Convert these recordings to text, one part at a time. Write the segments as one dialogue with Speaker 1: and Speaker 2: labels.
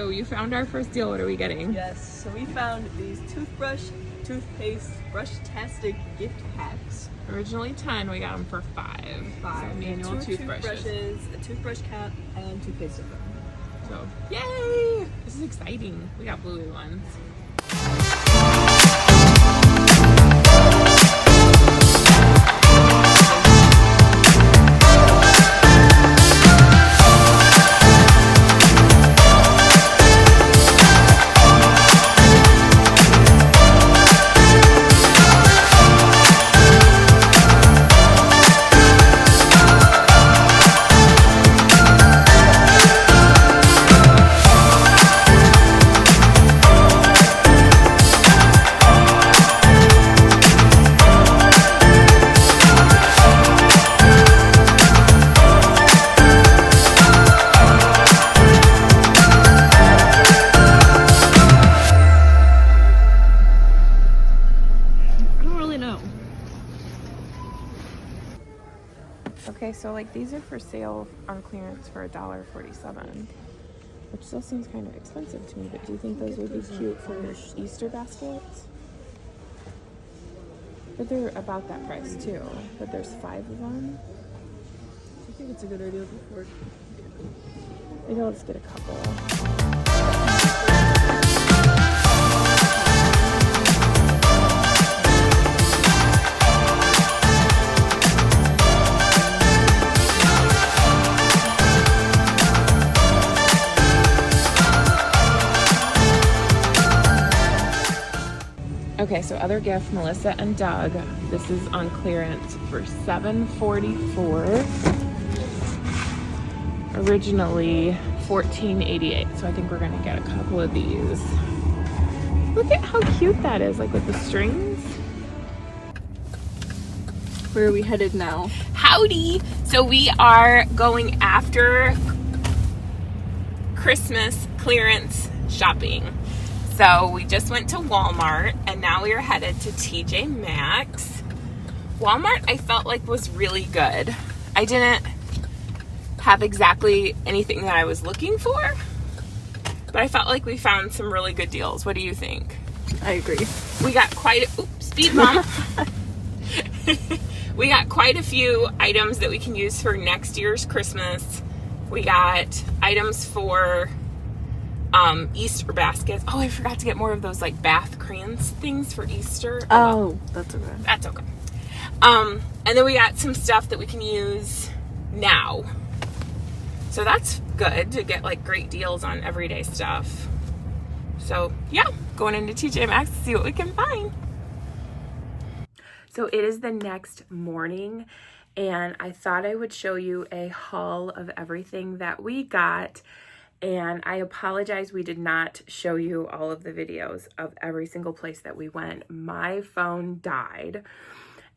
Speaker 1: So you found our first deal. What are we getting?
Speaker 2: Yes, so we found these toothpaste, brush-tastic gift packs.
Speaker 1: Originally 10, we got them for 5. So manual toothbrushes,
Speaker 2: a toothbrush cap, and toothpaste sticker.
Speaker 1: So, yay! This is exciting. We got bluey ones. Okay, so like these are for sale on clearance for $1.47, which still seems kind of expensive to me, but do you think those would be cute for Easter baskets? But they're about that price too, but there's 5 of them.
Speaker 2: I think it's a good idea before.
Speaker 1: Maybe I'll just get a couple. Okay, so other gift, Melissa and Doug. This is on clearance for $7.44. Originally $14.88. So I think we're gonna get a couple of these. Look at how cute that is, like with the strings.
Speaker 2: Where are we headed now?
Speaker 1: Howdy! So we are going after Christmas clearance shopping. So we just went to Walmart and now we are headed to TJ Maxx. Walmart I felt like was really good. I didn't have exactly anything that I was looking for, but I felt like we found some really good deals. What do you think?
Speaker 2: I agree.
Speaker 1: We got quite a speed bump. We got quite a few items that we can use for next year's Christmas. We got items for Easter baskets. Oh, I forgot to get more of those like bath crayons things for Easter.
Speaker 2: Oh, that's okay.
Speaker 1: That's okay. And then we got some stuff that we can use now. So that's good to get like great deals on everyday stuff. So yeah, going into TJ Maxx to see what we can find. So it is the next morning and I thought I would show you a haul of everything that we got. And I apologize, we did not show you all of the videos of every single place that we went. My phone died.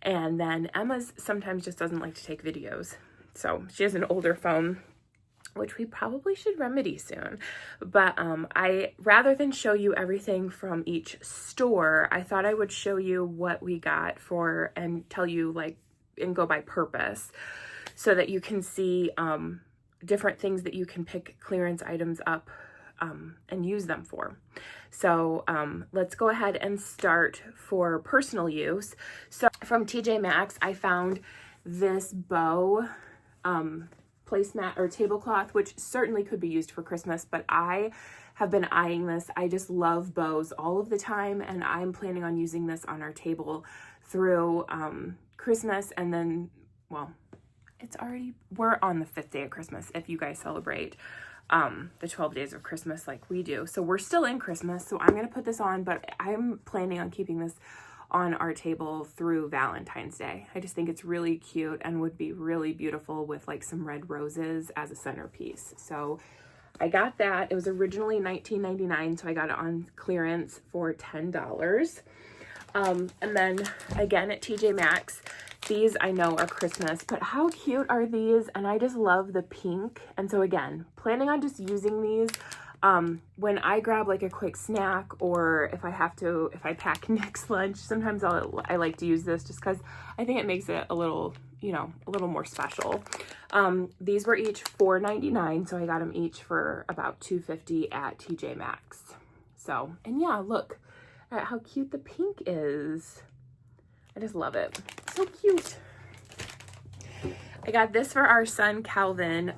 Speaker 1: And then Emma's sometimes just doesn't like to take videos. So she has an older phone, which we probably should remedy soon. But rather than show you everything from each store, I thought I would show you what we got for and tell you like and go by purpose so that you can see different things that you can pick clearance items up and use them for. So let's go ahead and start for personal use. So from TJ Maxx, I found this bow placemat or tablecloth, which certainly could be used for Christmas, but I have been eyeing this. I just love bows all of the time, and I'm planning on using this on our table through Christmas, and then, well, we're on the 5th day of Christmas if you guys celebrate the 12 days of Christmas like we do. So we're still in Christmas, so I'm going to put this on, but I'm planning on keeping this on our table through Valentine's Day. I just think it's really cute and would be really beautiful with like some red roses as a centerpiece. So I got that. It was originally $19.99, so I got it on clearance for $10. And then again at TJ Maxx, these I know are Christmas, but how cute are these? And I just love the pink. And so again, planning on just using these when I grab like a quick snack, or if I pack Nick's lunch, sometimes I like to use this just because I think it makes it a little you know, a little more special. These were each $4.99, so I got them each for about $2.50 at TJ Maxx. So, and yeah, look at how cute the pink is. I just love it. So cute. I got this for our son Calvin,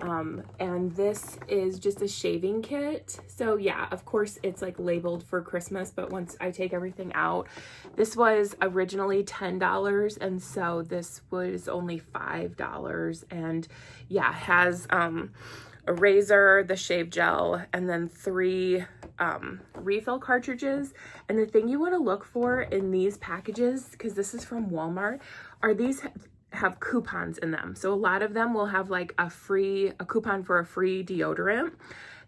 Speaker 1: and this is just a shaving kit. So yeah, of course it's like labeled for Christmas, but once I take everything out, this was originally $10, and so this was only $5. And yeah, has a razor, the shave gel, and then 3 refill cartridges. And the thing you want to look for in these packages, because this is from Walmart, are these have coupons in them. So a lot of them will have like a coupon for a free deodorant.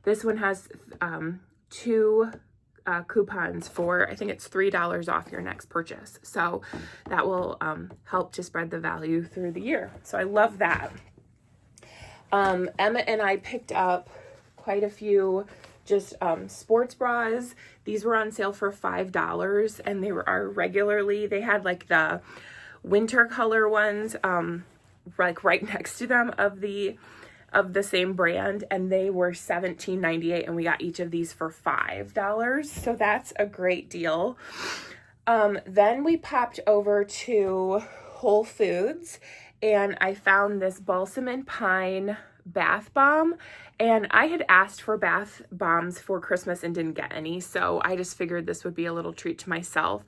Speaker 1: This one has 2 coupons for, I think it's $3 off your next purchase. So that will help to spread the value through the year. So I love that. Emma and I picked up quite a few just sports bras. These were on sale for $5, and they are regularly, they had like the winter color ones like right next to them of the same brand, and they were $17.98, and we got each of these for $5. So that's a great deal. Then we popped over to Whole Foods, and I found this balsam and pine bath bomb, and I had asked for bath bombs for Christmas and didn't get any, so I just figured this would be a little treat to myself.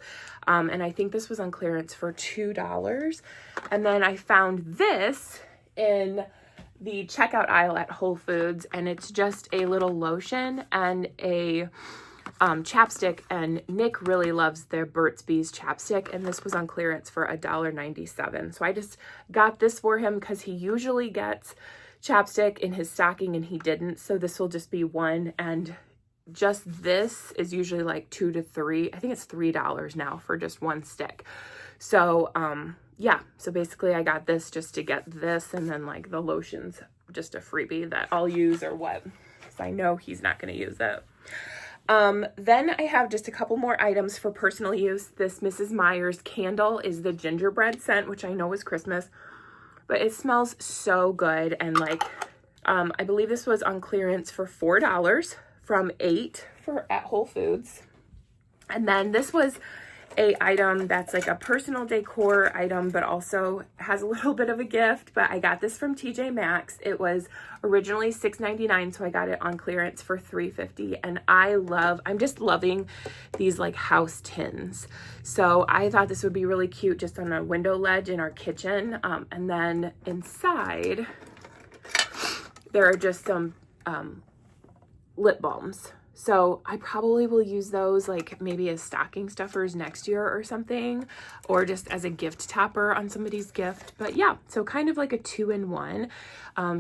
Speaker 1: And I think this was on clearance for $2. And then I found this in the checkout aisle at Whole Foods, and it's just a little lotion and a chapstick, and Nick really loves their Burt's Bees chapstick, and this was on clearance for $1.97. So I just got this for him because he usually gets chapstick in his stocking and he didn't, so this will just be one, and just this is usually like $2 to $3. I think it's $3 now for just one stick. So yeah, so basically I got this just to get this, and then like the lotion's just a freebie that I'll use or what, because I know he's not going to use it. Then I have just a couple more items for personal use. This Mrs. Meyer's candle is the gingerbread scent, which I know is Christmas, but it smells so good. And like, I believe this was on clearance for $4 from $8 at Whole Foods. And then this was a item that's like a personal decor item, but also has a little bit of a gift. But I got this from TJ Maxx. It was originally $6.99, so I got it on clearance for $3.50. And I'm just loving these like house tins. So I thought this would be really cute just on a window ledge in our kitchen. And then inside, there are just some lip balms. So I probably will use those like maybe as stocking stuffers next year or something, or just as a gift topper on somebody's gift. But yeah, so kind of like a 2-in-1.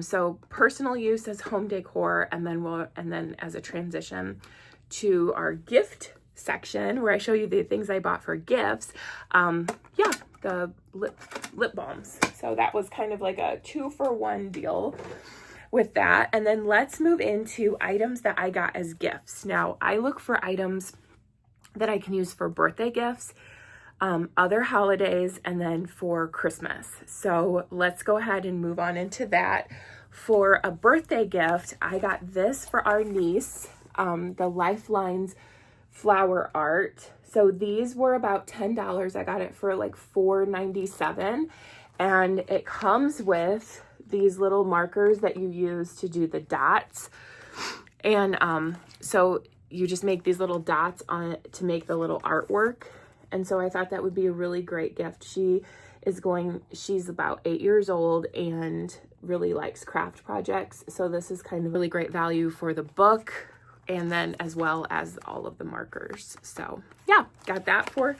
Speaker 1: So personal use as home decor, and then as a transition to our gift section where I show you the things I bought for gifts. Yeah, the lip balms. So that was kind of like a 2-for-1 deal with that. And then let's move into items that I got as gifts. Now, I look for items that I can use for birthday gifts, other holidays, and then for Christmas. So let's go ahead and move on into that. For a birthday gift, I got this for our niece, the Lifelines flower art. So these were about $10. I got it for like $4.97, and it comes with these little markers that you use to do the dots. And so you just make these little dots on it to make the little artwork. And so I thought that would be a really great gift. She's about 8 years old and really likes craft projects. So this is kind of really great value for the book, and then as well as all of the markers. So yeah, got that for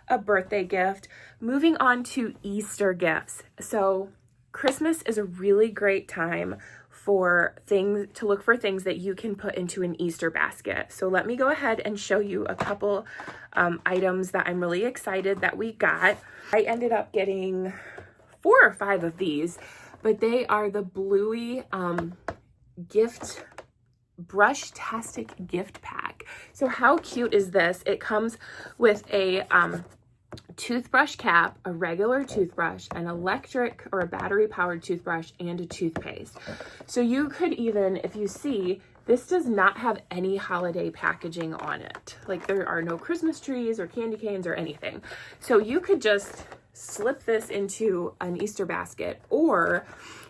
Speaker 1: a birthday gift. Moving on to Easter gifts. So Christmas is a really great time for things to look for things that you can put into an Easter basket. So let me go ahead and show you a couple items that I'm really excited that we got. I ended up getting 4 or 5 of these, but they are the Bluey gift Brush-tastic gift pack. So how cute is this? It comes with a toothbrush cap, a regular toothbrush, an electric or a battery powered toothbrush, and a toothpaste. So you could even, if you see, this does not have any holiday packaging on it. Like there are no Christmas trees or candy canes or anything. So you could just slip this into an Easter basket, or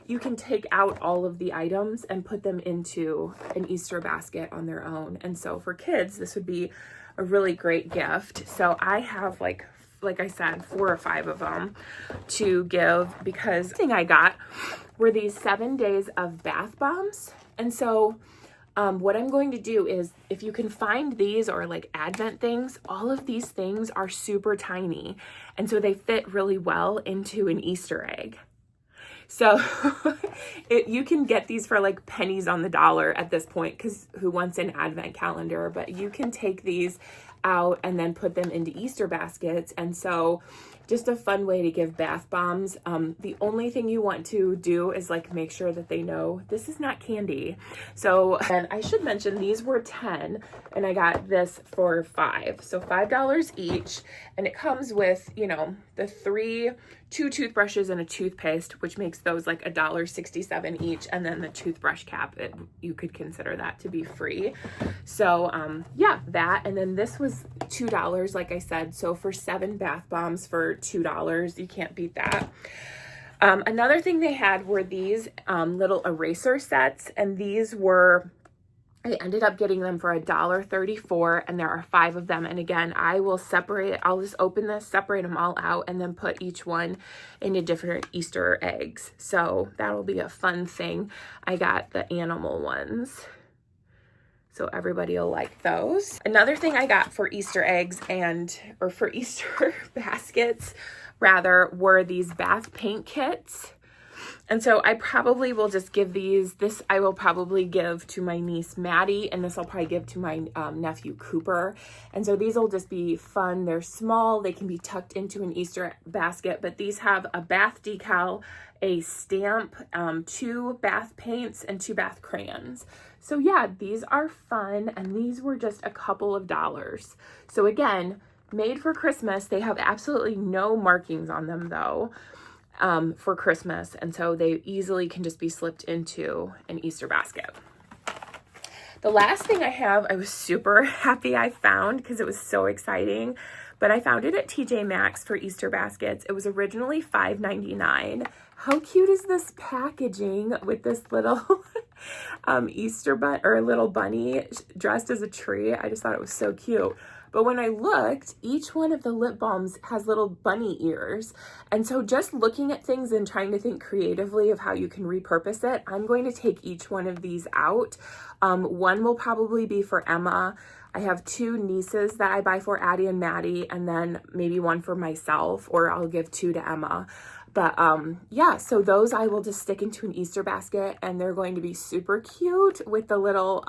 Speaker 1: you can take out all of the items and put them into an Easter basket on their own. And so for kids, this would be a really great gift. So I have like I said, 4 or 5 of them to give, because the thing I got were these 7 days of bath bombs. And so what I'm going to do is, if you can find these or like Advent things, all of these things are super tiny. And so they fit really well into an Easter egg. So you can get these for like pennies on the dollar at this point, because who wants an Advent calendar? But you can take these out and then put them into Easter baskets. And so just a fun way to give bath bombs. The only thing you want to do is like make sure that they know this is not candy. So, and I should mention these were 10 and I got this for 5. So $5 each. And it comes with, you know, the 2 toothbrushes and a toothpaste, which makes those like $1.67 each. And then the toothbrush cap, you could consider that to be free. So yeah, that. And then this was $2, like I said. So for 7 bath bombs for $2, you can't beat that. Another thing they had were these little eraser sets, and these were, I ended up getting them for $1.34, and there are 5 of them. And again, I will separate, I'll just open this, separate them all out, and then put each one into different Easter eggs. So that'll be a fun thing. I got the animal ones, so everybody will like those. Another thing I got for Easter eggs or for Easter baskets rather, were these bath paint kits. And so I probably will just give this I will probably give to my niece Maddie, and this I'll probably give to my nephew Cooper. And so these will just be fun. They're small, they can be tucked into an Easter basket, but these have a bath decal, a stamp, 2 bath paints, and 2 bath crayons. So yeah, these are fun, and these were just a couple of dollars. So again, made for Christmas. They have absolutely no markings on them though. For Christmas, and so they easily can just be slipped into an Easter basket. The last thing I have, I was super happy I found because it was so exciting, but I found it at TJ Maxx for Easter baskets. It was originally $5.99. How cute is this packaging with this little Easter bunny, or a little bunny dressed as a tree? I just thought it was so cute. But when I looked, each one of the lip balms has little bunny ears. And so just looking at things and trying to think creatively of how you can repurpose it, I'm going to take each one of these out. One will probably be for Emma. I have 2 nieces that I buy for, Addie and Maddie, and then maybe one for myself, or I'll give 2 to Emma. But yeah, so those I will just stick into an Easter basket, and they're going to be super cute with the little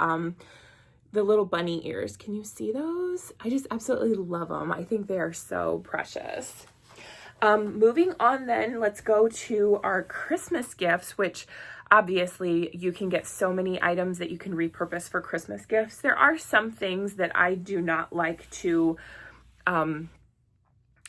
Speaker 1: bunny ears. Can you see those? I just absolutely love them. I think they are so precious. Moving on then, let's go to our Christmas gifts, which obviously you can get so many items that you can repurpose for Christmas gifts. There are some things that I do not like to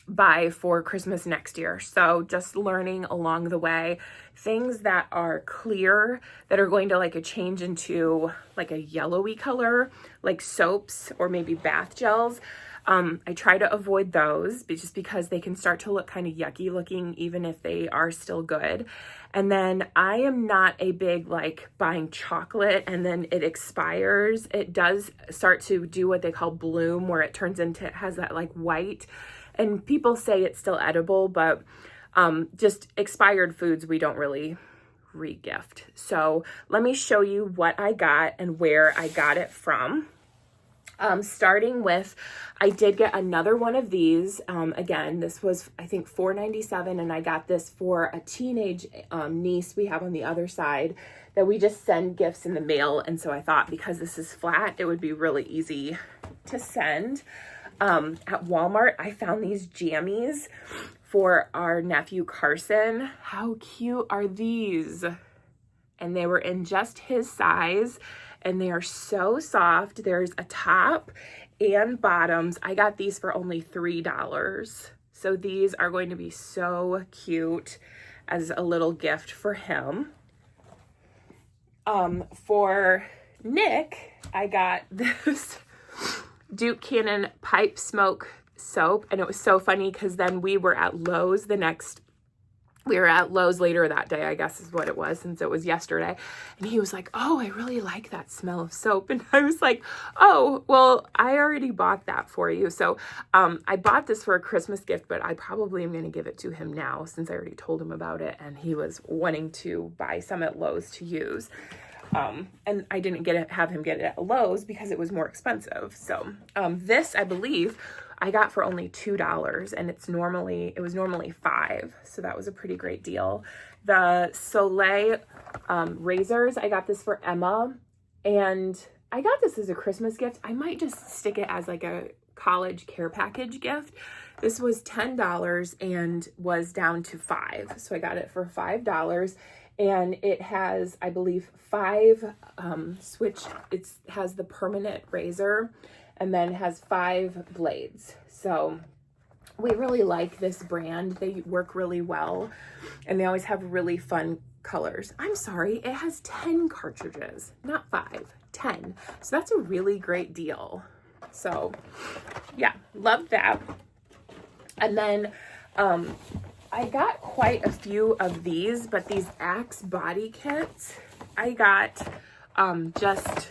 Speaker 1: buy for Christmas next year. So just learning along the way, things that are clear, that are going to like change into like a yellowy color, like soaps or maybe bath gels. I try to avoid those just because they can start to look kind of yucky looking, even if they are still good. And then I am not a big like buying chocolate and then it expires. It does start to do what they call bloom, where it turns into, it has that like white, and people say it's still edible, but just expired foods we don't really re-gift. So let me show you what I got and where I got it from. Starting with, I did get another one of these. Again, this was, I think, $4.97, and I got this for a teenage niece we have on the other side that we just send gifts in the mail. And so I thought, because this is flat, it would be really easy to send. At Walmart, I found these jammies for our nephew Carson. How cute are these? And they were in just his size, and they are so soft. There's a top and bottoms. I got these for only $3. So these are going to be so cute as a little gift for him. For Nick, I got this Duke Cannon pipe smoke soap, and it was so funny because then we were at Lowe's later that day, I guess is what it was, since it was yesterday. And he was like, oh, I really like that smell of soap. And I was like, oh, well, I already bought that for you. So I bought this for a Christmas gift, but I probably am going to give it to him now since I already told him about it. And he was wanting to buy some at Lowe's to use. And I didn't have him get it at Lowe's because it was more expensive. So this, I believe, I got for only $2, and it was normally $5. So that was a pretty great deal. The Soleil razors, I got this for Emma, and I got this as a Christmas gift. I might just stick it as like a college care package gift. This was $10 and was down to $5. So I got it for $5. And it has, I believe, 5 it has the permanent razor, and then has 5 blades. So we really like this brand. They work really well, and they always have really fun colors. I'm sorry, it has 10 cartridges, not 5, 10. So that's a really great deal. So yeah, love that. And then I got quite a few of these, but these Axe body kits, I got just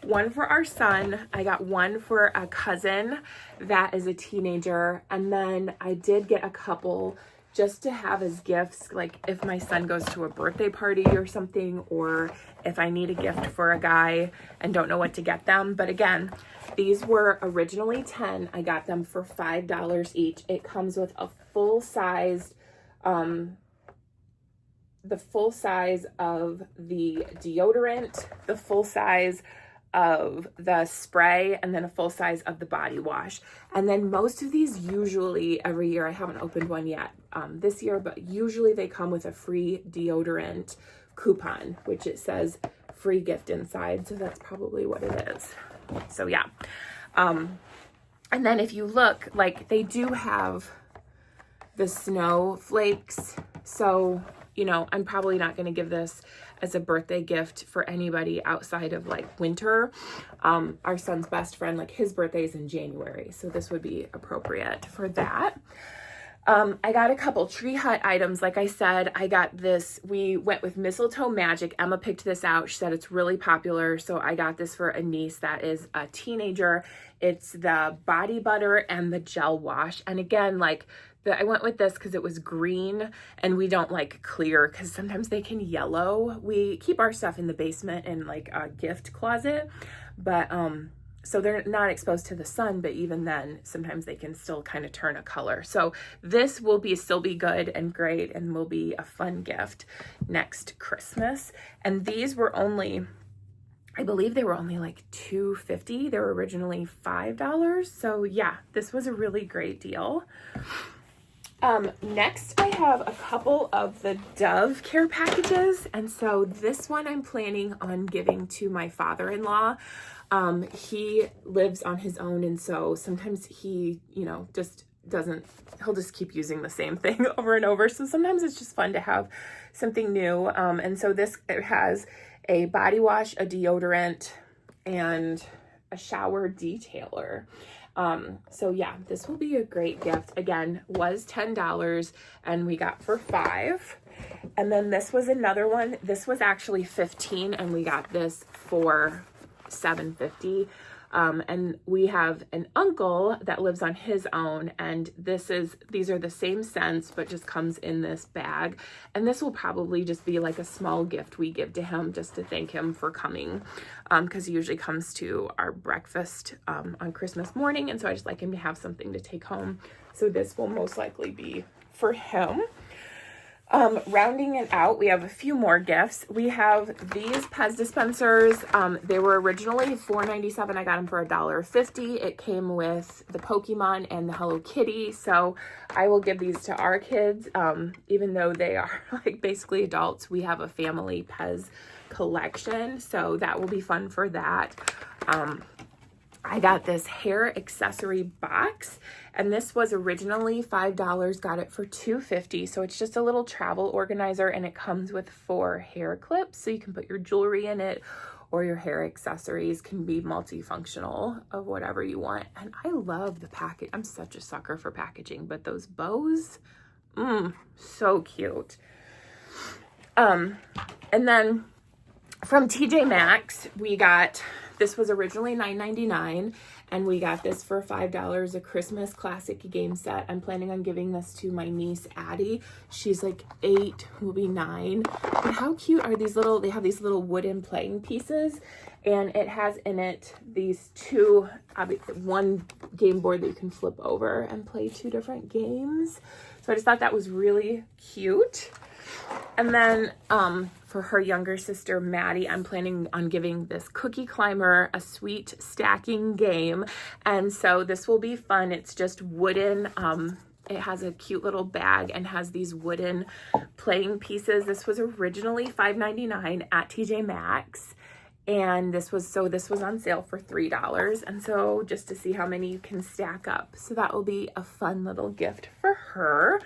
Speaker 1: one for our son. I got one for a cousin that is a teenager. And then I did get a couple just to have as gifts, like if my son goes to a birthday party or something, or if I need a gift for a guy and don't know what to get them. But again, these were originally 10. I got them for $5 each. It comes with a full-sized, the full size of the deodorant, the full size of the spray, and then a full size of the body wash. And then most of these usually every year, I haven't opened one yet this year, but usually they come with a free deodorant coupon, which it says free gift inside. So that's probably what it is. So yeah. And then if you look, like they do have the snowflakes. So, you know, I'm probably not going to give this as a birthday gift for anybody outside of like winter. Our son's best friend, like his birthday is in January. So this would be appropriate for that. I got a couple Tree Hut items. Like I said, I got this, we went with Mistletoe Magic. Emma picked this out. She said it's really popular. So I got this for a niece that is a teenager. It's the body butter and the gel wash. And again, like I went with this because it was green and we don't like clear because sometimes they can yellow. We keep our stuff in the basement in like a gift closet, but so they're not exposed to the sun, but even then sometimes they can still kind of turn a color. So this will still be good and great and will be a fun gift next Christmas. And these were only, I believe they were only like $2.50. They were originally $5. So yeah, this was a really great deal. Next I have a couple of the Dove care packages. And so this one I'm planning on giving to my father-in-law. He lives on his own. And so sometimes he, you know, he'll just keep using the same thing over and over. So sometimes it's just fun to have something new. And so it has a body wash, a deodorant, and a shower detailer. So yeah, this will be a great gift. Again, was $10 and we got for $5. And then this was another one. This was actually $15 and we got this for $7.50. And we have an uncle that lives on his own, and these are the same scents, but just comes in this bag. And this will probably just be like a small gift we give to him just to thank him for coming, because he usually comes to our breakfast on Christmas morning, and so I just like him to have something to take home. So this will most likely be for him. Rounding it out, we have a few more gifts. We have these Pez dispensers. They were originally $4.97. I got them for $1.50. It came with the Pokemon and the Hello Kitty. So I will give these to our kids. Even though they are like basically adults, we have a family Pez collection. So that will be fun for that. I got this hair accessory box, and this was originally $5, got it for $2.50. So it's just a little travel organizer, and it comes with 4 hair clips, so you can put your jewelry in it, or your hair accessories can be multifunctional of whatever you want. And I love the package. I'm such a sucker for packaging, but those bows, so cute. And then from TJ Maxx, we got, this was originally $9.99, and we got this for $5, a Christmas classic game set. I'm planning on giving this to my niece, Addie. She's like 8, will be 9. But how cute are these little, they have these little wooden playing pieces, and it has in it these 2, one game board that you can flip over and play 2 different games. So I just thought that was really cute. And then for her younger sister, Maddie, I'm planning on giving this Cookie Climber a sweet stacking game. And so this will be fun. It's just wooden. It has a cute little bag and has these wooden playing pieces. This was originally $5.99 at TJ Maxx. And this was on sale for $3. And so just to see how many you can stack up. So that will be a fun little gift for her.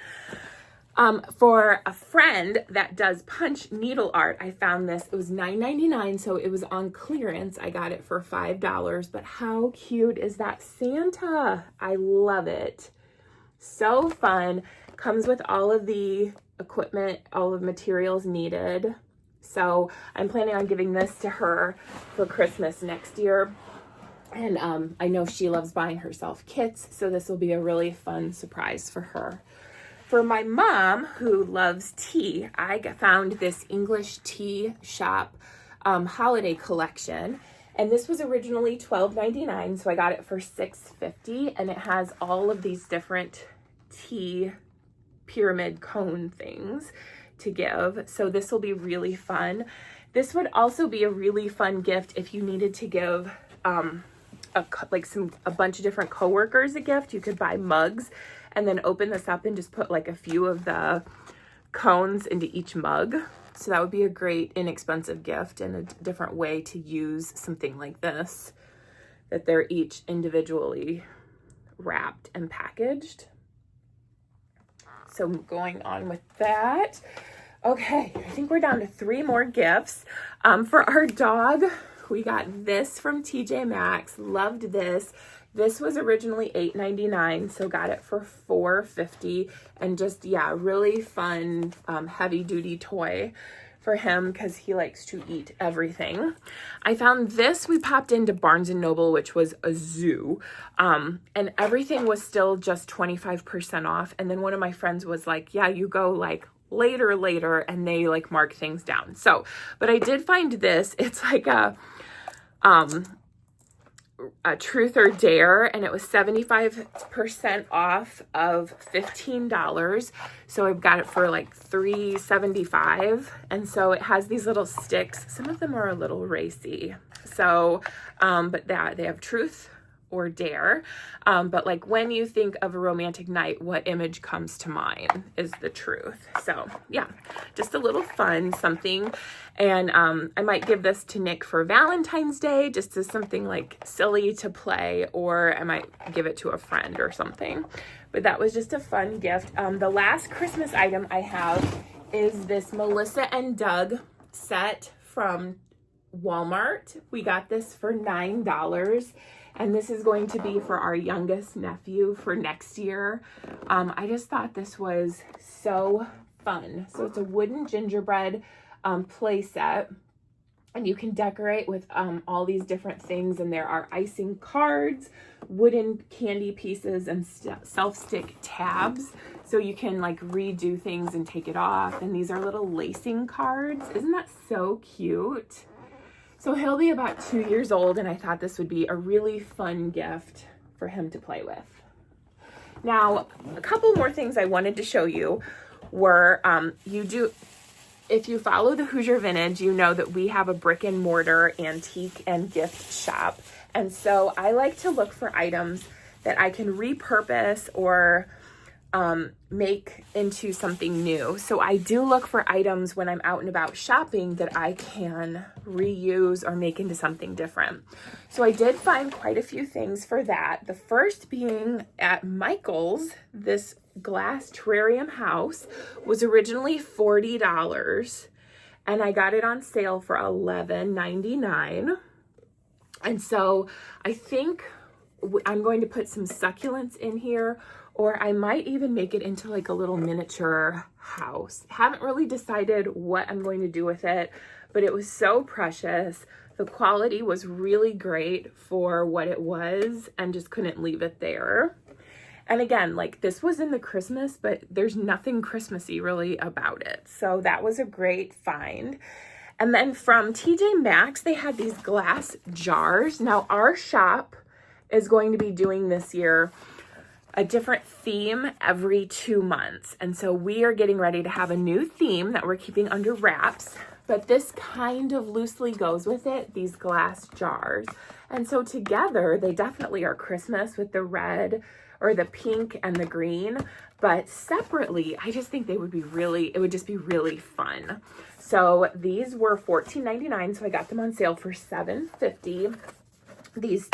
Speaker 1: For a friend that does punch needle art, I found this. It was $9.99, so it was on clearance. I got it for $5, but how cute is that Santa? I love it. So fun. Comes with all of the equipment, all of the materials needed. So I'm planning on giving this to her for Christmas next year. And I know she loves buying herself kits, so this will be a really fun surprise for her. For my mom, who loves tea, I found this English tea shop holiday collection. And this was originally $12.99, so I got it for $6.50. And it has all of these different tea pyramid cone things to give. So this will be really fun. This would also be a really fun gift if you needed to give a bunch of different coworkers a gift. You could buy mugs and then open this up and just put like a few of the cones into each mug. So that would be a great inexpensive gift and a different way to use something like this, that they're each individually wrapped and packaged. So going on with that. Okay, I think we're down to 3 more gifts. For our dog, we got this from TJ Maxx. Loved this. This was originally $8.99, so got it for $4.50. And just, yeah, really fun, heavy-duty toy for him because he likes to eat everything. I found this. We popped into Barnes & Noble, which was a zoo, and everything was still just 25% off. And then one of my friends was like, yeah, you go like later, and they like mark things down. So, but I did find this. It's like a truth or dare, and it was 75% off of $15. So I've got it for like $3.75. And so it has these little sticks. Some of them are a little racy. So, but they have truth or dare. But like when you think of a romantic night, what image comes to mind is the truth. So yeah, just a little fun something. And I might give this to Nick for Valentine's Day, just as something like silly to play, or I might give it to a friend or something. But that was just a fun gift. The last Christmas item I have is this Melissa and Doug set from Walmart. We got this for $9. And this is going to be for our youngest nephew for next year. I just thought this was so fun. So it's a wooden gingerbread play set. And you can decorate with all these different things. And there are icing cards, wooden candy pieces, and self-stick tabs. So you can like redo things and take it off. And these are little lacing cards. Isn't that so cute? So he'll be about 2 years old, and I thought this would be a really fun gift for him to play with. Now, a couple more things I wanted to show you were, if you follow the Hoosier Vintage, you know that we have a brick and mortar antique and gift shop. And so I like to look for items that I can repurpose or make into something new. So I do look for items when I'm out and about shopping that I can reuse or make into something different. So I did find quite a few things for that. The first being at Michael's, this glass terrarium house was originally $40 and I got it on sale for $11.99. And so I think I'm going to put some succulents in here, or I might even make it into like a little miniature house. Haven't really decided what I'm going to do with it, but it was so precious. The quality was really great for what it was and just couldn't leave it there. And again, like this was in the Christmas, but there's nothing Christmassy really about it. So that was a great find. And then from TJ Maxx, they had these glass jars. Now our shop is going to be doing this year a different theme every 2 months. And so we are getting ready to have a new theme that we're keeping under wraps, but this kind of loosely goes with it, these glass jars. And so together they definitely are Christmas with the red or the pink and the green, but separately, I just think they would be it would just be really fun. So these were $14.99, so I got them on sale for $7.50. This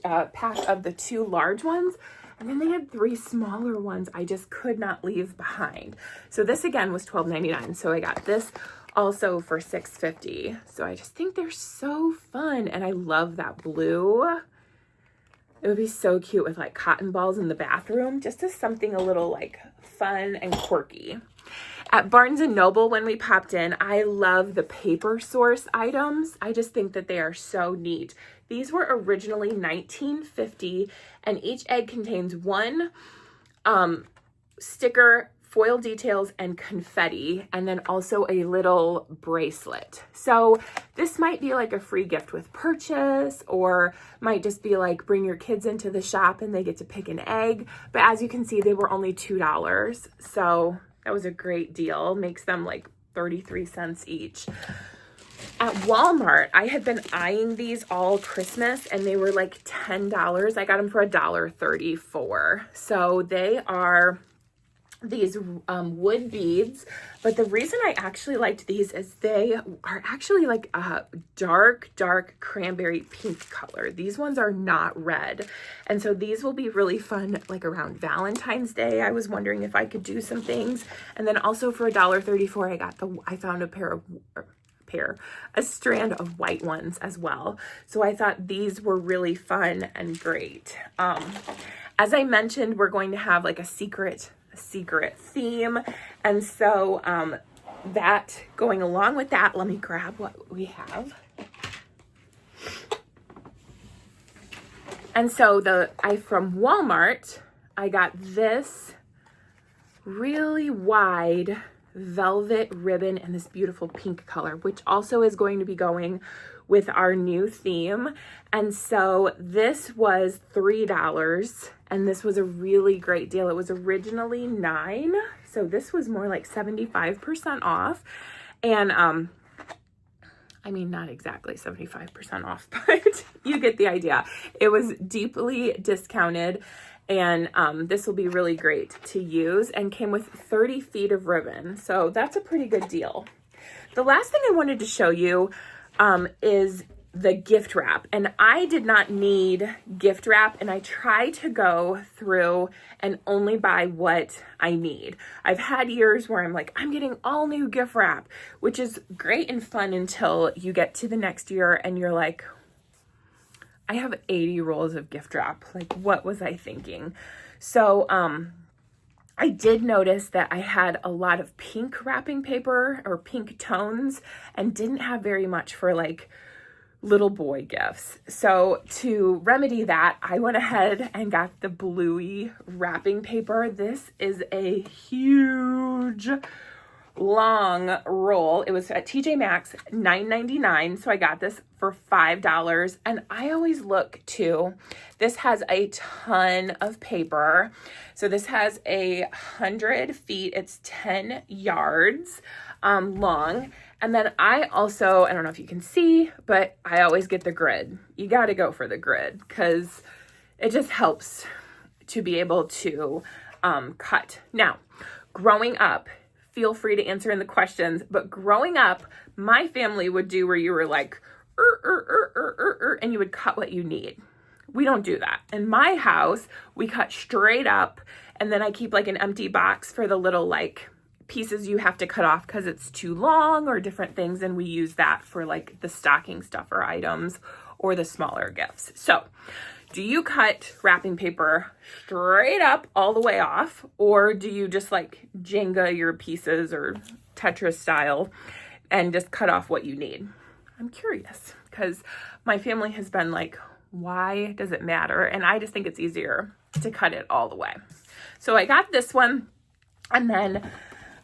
Speaker 1: pack of the 2 large ones, and then they had 3 smaller ones I just could not leave behind. So this again was $12.99, so I got this also for $6.50. So I just think they're so fun, and I love that blue. It would be so cute with like cotton balls in the bathroom, just as something a little like fun and quirky. At Barnes & Noble, when we popped in, I love the paper source items. I just think that they are so neat. These were originally $19.50, and each egg contains 1 sticker, foil details, and confetti, and then also a little bracelet. So this might be like a free gift with purchase, or might just be like bring your kids into the shop and they get to pick an egg. But as you can see, they were only $2. So that was a great deal. Makes them like 33 cents each. At Walmart, I had been eyeing these all Christmas and they were like $10. I got them for $1.34. So they are these wood beads, but the reason I actually liked these is they are actually like a dark cranberry pink color. These ones are not red, and so these will be really fun like around Valentine's Day. I was wondering if I could do some things. And then also for $1.34 I found a strand of white ones as well. So I thought these were really fun and great. As I mentioned, we're going to have like a secret theme, and so that going along with that, let me grab what we have. And so from Walmart, I got this really wide velvet ribbon in this beautiful pink color, which also is going to be going with our new theme. And so this was $3, and this was a really great deal. It was originally $9, so this was more like 75% off. And I mean, not exactly 75% off, but you get the idea. It was deeply discounted, and this will be really great to use, and came with 30 feet of ribbon. So that's a pretty good deal. The last thing I wanted to show you is the gift wrap. And I did not need gift wrap, and I try to go through and only buy what I need. I've had years where I'm like, I'm getting all new gift wrap, which is great and fun until you get to the next year and you're like, I have 80 rolls of gift wrap. Like, what was I thinking? So I did notice that I had a lot of pink wrapping paper or pink tones and didn't have very much for like little boy gifts. So to remedy that, I went ahead and got the bluey wrapping paper. This is a huge long roll. It was at TJ Maxx, $9.99. So I got this for $5. And I always look to, this has a ton of paper. So this has 100 feet. It's 10 yards long. And then I also, I don't know if you can see, but I always get the grid. You got to go for the grid because it just helps to be able to cut. Now, growing up, feel free to answer in the questions, but growing up, my family would do where you were like, and you would cut what you need. We don't do that. In my house, we cut straight up, and then I keep like an empty box for the little like pieces you have to cut off because it's too long or different things, and we use that for like the stocking stuffer items or the smaller gifts. So, do you cut wrapping paper straight up all the way off, or do you just like Jenga your pieces or Tetris style and just cut off what you need? I'm curious because my family has been like, why does it matter? And I just think it's easier to cut it all the way. So I got this one, and then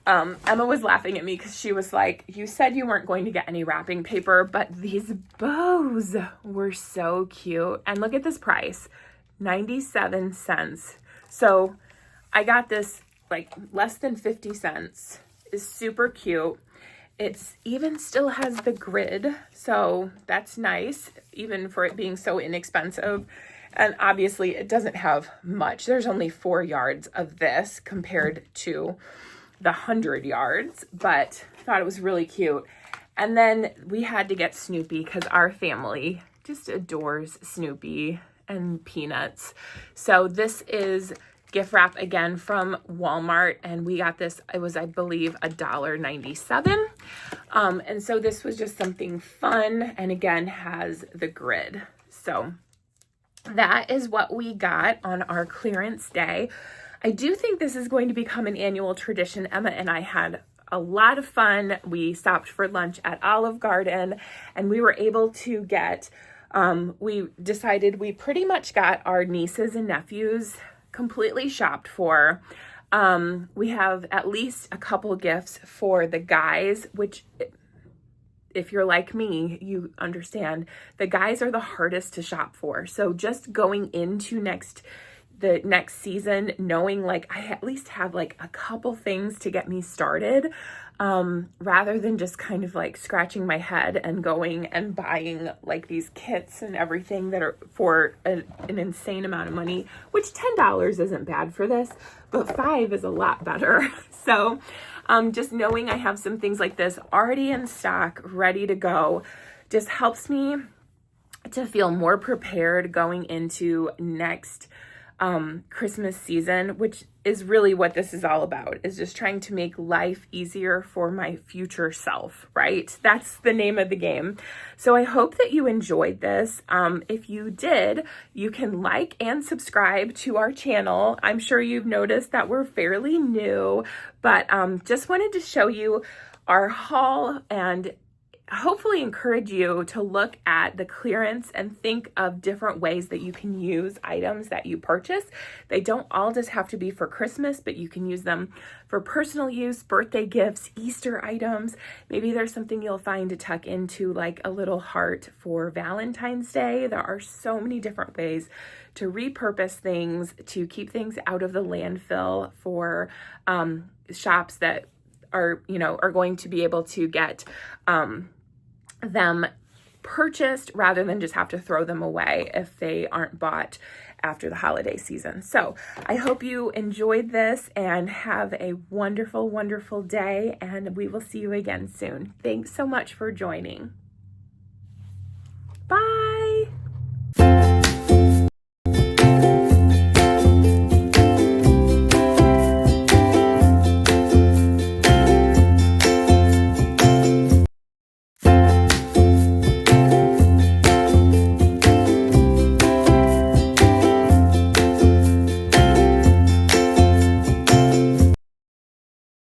Speaker 1: Emma was laughing at me because she was like, you said you weren't going to get any wrapping paper, but these bows were so cute. And look at this price, 97 cents. So I got this like less than 50 cents. It's super cute. It's even still has the grid, so that's nice, even for it being so inexpensive. And obviously it doesn't have much. There's only 4 yards of this compared to the 100 yards, but I thought it was really cute. And then we had to get Snoopy because our family just adores Snoopy and Peanuts. So this is gift wrap again from Walmart, and we got this, it was, I believe, $1.97. And so this was just something fun, and again has the grid. So that is what we got on our clearance day. I do think this is going to become an annual tradition. Emma and I had a lot of fun. We stopped for lunch at Olive Garden, and we were able to get, we decided we pretty much got our nieces and nephews completely shopped for. We have at least a couple gifts for the guys, which if you're like me, you understand the guys are the hardest to shop for. So just going into the next season, knowing like I at least have like a couple things to get me started, rather than just kind of like scratching my head and going and buying like these kits and everything that are for an insane amount of money, which $10 isn't bad for this, but $5 is a lot better. So just knowing I have some things like this already in stock, ready to go, just helps me to feel more prepared going into next Christmas season, which is really what this is all about, is just trying to make life easier for my future self, right? That's the name of the game. So I hope that you enjoyed this. If you did, you can like and subscribe to our channel. I'm sure you've noticed that we're fairly new, but just wanted to show you our haul and hopefully encourage you to look at the clearance and think of different ways that you can use items that you purchase. They don't all just have to be for Christmas, but you can use them for personal use, birthday gifts, Easter items. Maybe there's something you'll find to tuck into like a little heart for Valentine's Day. There are so many different ways to repurpose things, to keep things out of the landfill for shops that are going to be able to get them purchased rather than just have to throw them away if they aren't bought after the holiday season. So I hope you enjoyed this and have a wonderful, wonderful day, and we will see you again soon. Thanks so much for joining. Bye.